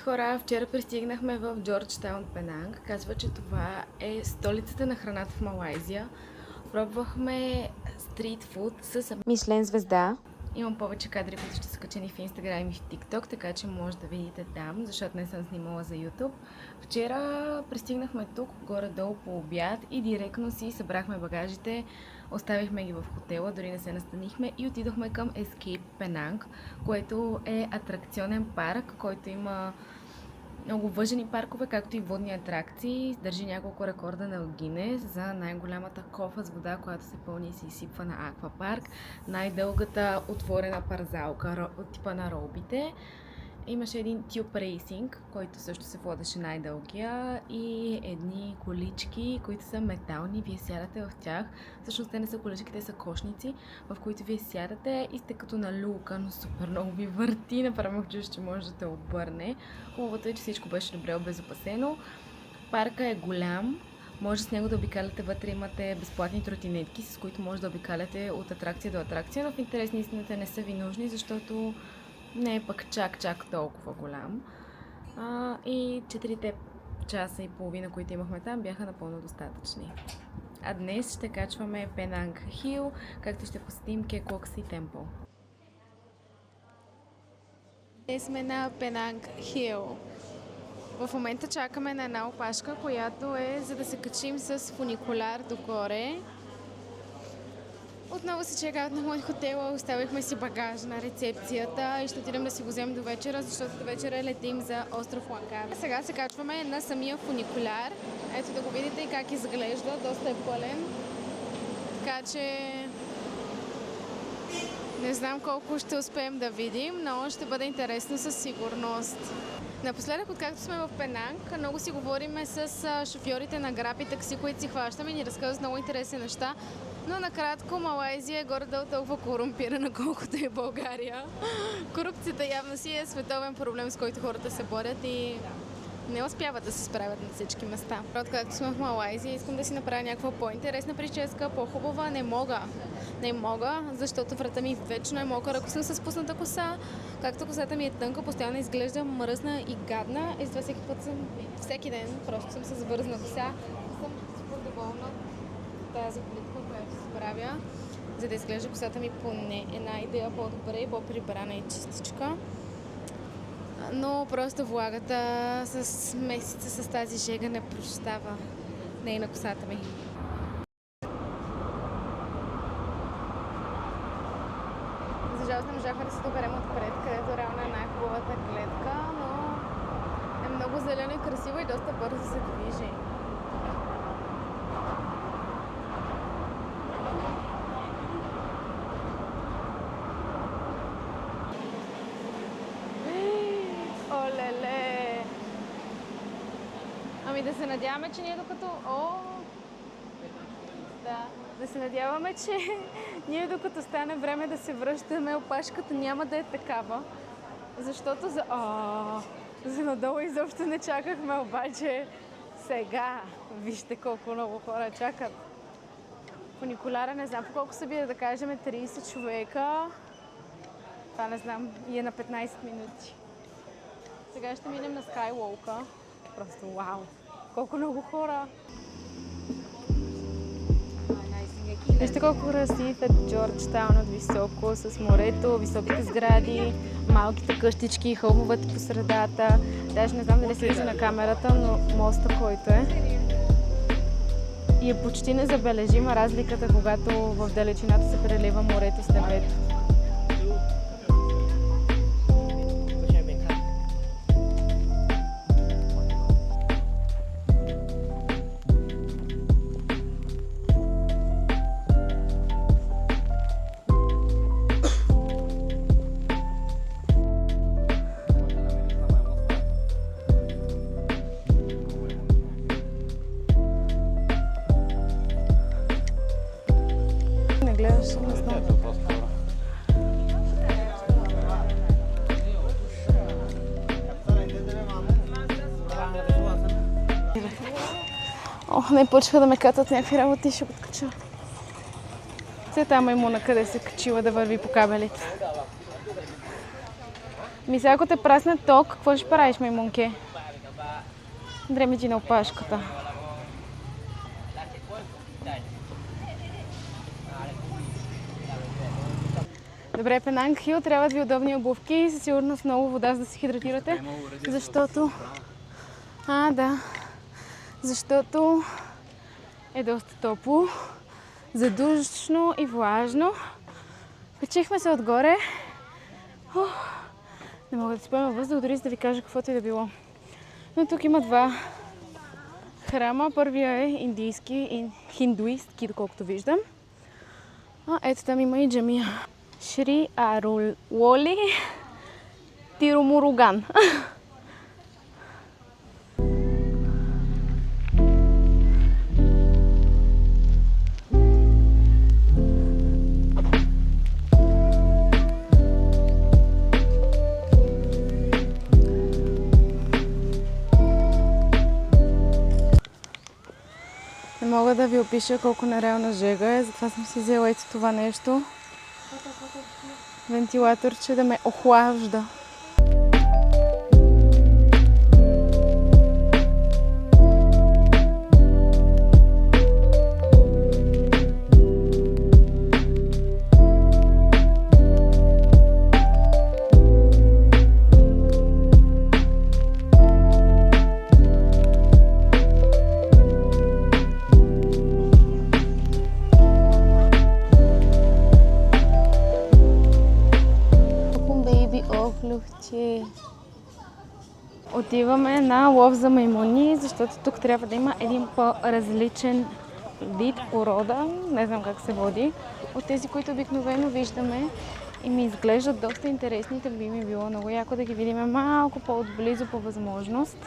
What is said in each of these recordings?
хора! Вчера пристигнахме в Джорджтаун, Пенанг. Казва, че това е столицата на храната в Малайзия. Пробвахме стрит фуд с Мишлен звезда. Имам повече кадри, които ще са качени в Instagram и в TikTok, така че може да видите там, защото не съм снимала за YouTube. Вчера пристигнахме тук, горе-долу по обяд и директно си събрахме багажите, оставихме ги в хотела, дори не се настанихме и отидохме към Escape Penang, което е атракционен парк, който има много въжени паркове, както и водни атракции. Държи няколко рекорда на Гинес за най-голямата кофа с вода, която се пълни и се изсипва на аквапарк. Най-дългата отворена парзалка от типа на робите. Имаше един тюб рейсинг, който също се водеше най-дългия, и едни колички, които са метални. Вие сядате в тях. Всъщност те не са колички, те са кошници, в които вие сядате и сте като на люлка, но супер много ви върти. Направо чуш, че може да те обърне. Хубавото е, че всичко беше добре обезопасено. Парка е голям. Може с него да обикаляте вътре, имате безплатни тротинетки, с които може да обикаляте от атракция до атракция, но в интерес на истината не са ви нужни, защото не е пък чак толкова голям. И 4 часа и половина, които имахме там, бяха напълно достатъчни. А днес ще качваме Пенанг Хил, както ще посетим Кеклокси темпъл. Днес сме на Пенанг Хил. В момента чакаме на една опашка, която е за да се качим с фуникуляр догоре. Отново се чекаут на хотела, оставихме си багаж на рецепцията и ще отидем да си го вземем до вечера, защото до вечера летим за остров Ланкави. Сега се качваме на самия фуникуляр. Ето да го видите и как изглежда, доста е пълен. Така че не знам колко ще успеем да видим, но ще бъде интересно със сигурност. Напоследък, откакто сме в Пенанг, много си говориме с шофьорите на Grab и такси, които си хващаме и ни разказват много интересни неща. Но накратко, Малайзия е горе-долу толкова корумпирана, колкото е България. Корупцията явно си е световен проблем, с който хората се борят и не успяват да се справят на всички места. Откакто сме в Малайзия, искам да си направя някаква по-интересна прическа, по-хубава. Не мога, защото врата ми вечно е мокър. Ако съм с пусната коса, както косата ми е тънка, постоянно изглежда мръсна и гадна. И затова всеки ден просто съм с вързна коса. Съм супер доволна тази политика, която се правя, за да изглежда косата ми поне една идея по-добре и по-прибрана и чистичка. Но просто влагата с месеца с тази жега не прощава на косата ми. За жалост не можахме да се доберем отпред, където реално е най-хубавата гледка, но е много зелено и красиво и доста бързо се движи. Олеле! Ами да се надяваме, че ние докато... Да се надяваме, че ние докато стане време да се връщаме, опашката няма да е такава. Защото за надолу изобщо не чакахме, обаче сега вижте колко много хора чакат. Фуникуляра не знам по колко са били, да кажем 30 човека. Това не знам, и е на 15 минути. Сега ще минем на Skywalk-а. Просто вау! Колко много хора! Вижте колко красив е Джорджтаун от високо, с морето, високите сгради, малките къщички, хълмовете по средата. Даже не знам дали се вижда на камерата, но моста, който е. И е почти незабележима разликата, когато в далечината се прелива морето с небето. Не почнаха да ме катат някакви работи и ще го откача. Се там маймуна къде се качила да върви по кабелите. Сега ако те прасне ток, какво ще правиш, маймунке? Дреме ти на опашката. Добре, Пенанг Хил, трябват ви удобни обувки и със сигурност много вода, за да се хидратирате, защото... да. Защото е доста топло, задушно и влажно. Качихме се отгоре. Не мога да си поема въздух, дори за да ви кажа каквото и да било. Но тук има два храма. Първия е индийски и хиндуистки, доколкото виждам. Ето там има и джамия. Шри Арулоли Тирумуруган. Не мога да ви опиша колко нереална жега е, затова съм си взела ето това нещо. Вентилаторче да ме охлажда. Отиваме на лов за маймуни, защото тук трябва да има един по-различен вид порода, не знам как се води, от тези, които обикновено виждаме и ми изглеждат доста интересни, так би ми било много яко да ги видим малко по-отблизо по възможност.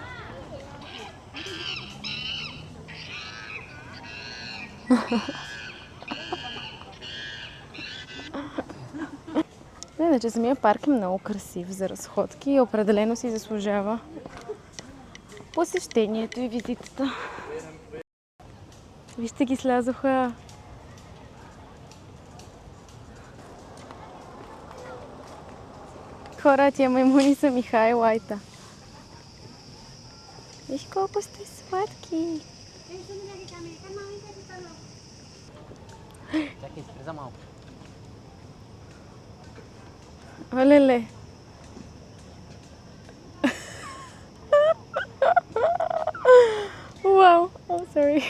Иначе самия парк е много красив за разходки и определено си заслужава посещението и визитата. Вижте ги слязоха. Хора, тия маймуни са ми хайлайта. Виж колко сте сладки. Олеле. Wow, I'm sorry.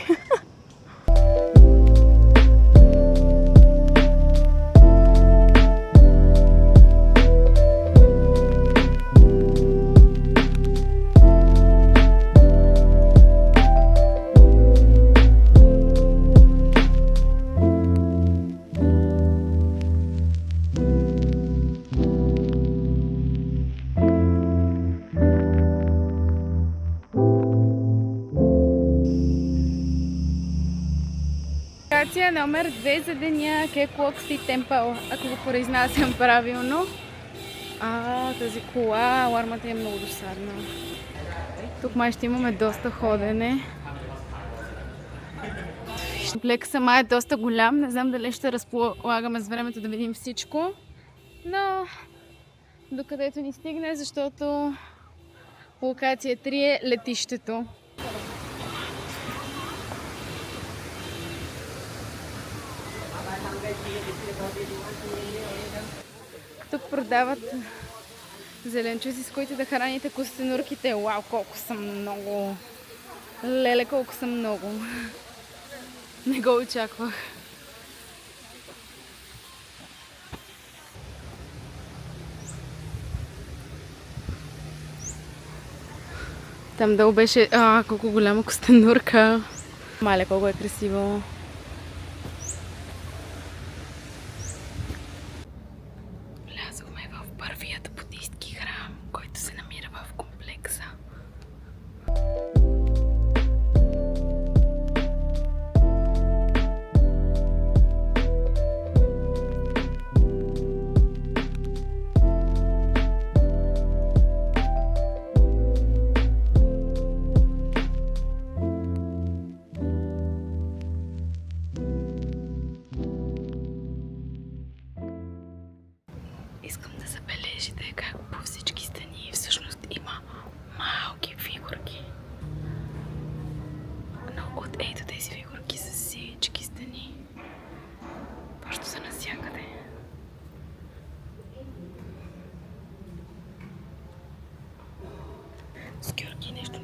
Номер 2 за деня Кеклокси Темпъл, ако го произнасям правилно. Тази кола, алармата е много досадна. Тук май ще имаме доста ходене. Комплекс сама е доста голям, не знам дали ще разполагаме с времето да видим всичко, но докъдето ни стигне, защото локация 3 е летището. Тук продават зеленчуци, с които да храните костенурките. Вау, колко са много! Леле, колко са много! Не го очаквах. Там долу беше... колко голяма костенурка! Мале, колко е красиво! Първият будистки храм, който се намира в комплекса.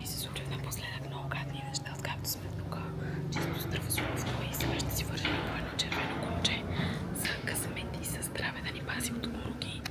ми се случват напоследък много гадни неща, откакто сме тук. Чисто здравословно и сега ще си вържим едно червено конче за късамет и за здраве да ни пази от умруги.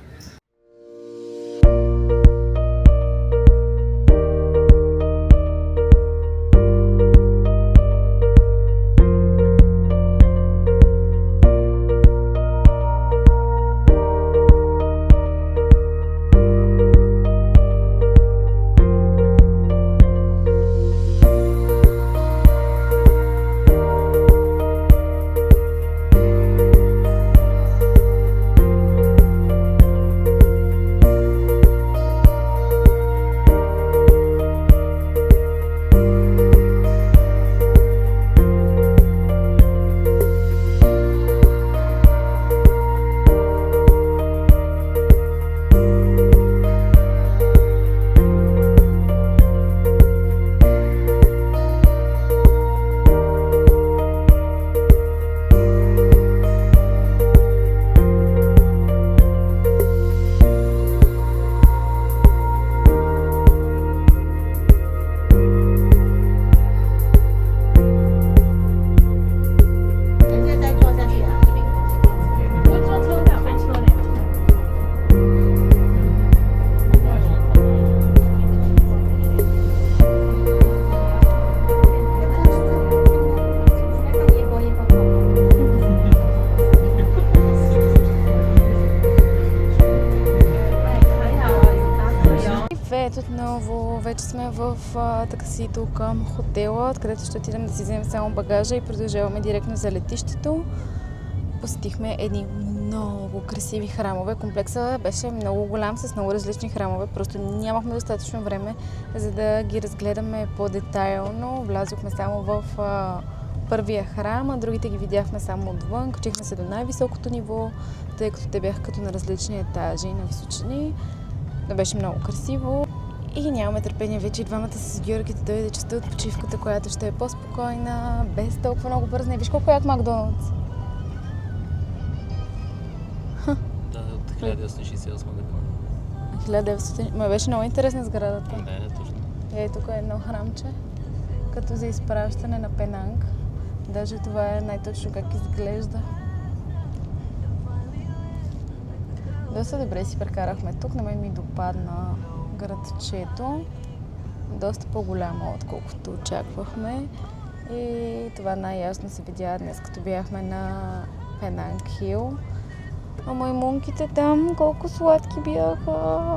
Ето отново, вече сме в таксито към хотела, където ще отидем да си вземем само багажа и продължаваме директно за летището. Посетихме едни много красиви храмове. Комплексът беше много голям, с много различни храмове. Просто нямахме достатъчно време, за да ги разгледаме по-детайлно. Влязохме само в първия храм, а другите ги видяхме само отвън. Качихме се до най-високото ниво, тъй като те бяха като на различни етажи на височини. Но беше много красиво и нямаме търпение вече и двамата с Георги да дойде частта от почивката, която ще е по-спокойна, без толкова много бързане. Виж колко як Макдоналдс. Да, от 1968 година. 1900. Ме беше много интересна сградата. Да, точно. И тук е едно храмче, като за изпращане на Пенанг. Даже това е най-точно как изглежда. Доста добре си прекарахме тук, на мен ми допадна градчето. Доста по-голямо, отколкото очаквахме. И това най-ясно се видя днес, като бяхме на Пенанг Хил. А маймунките там колко сладки бяха!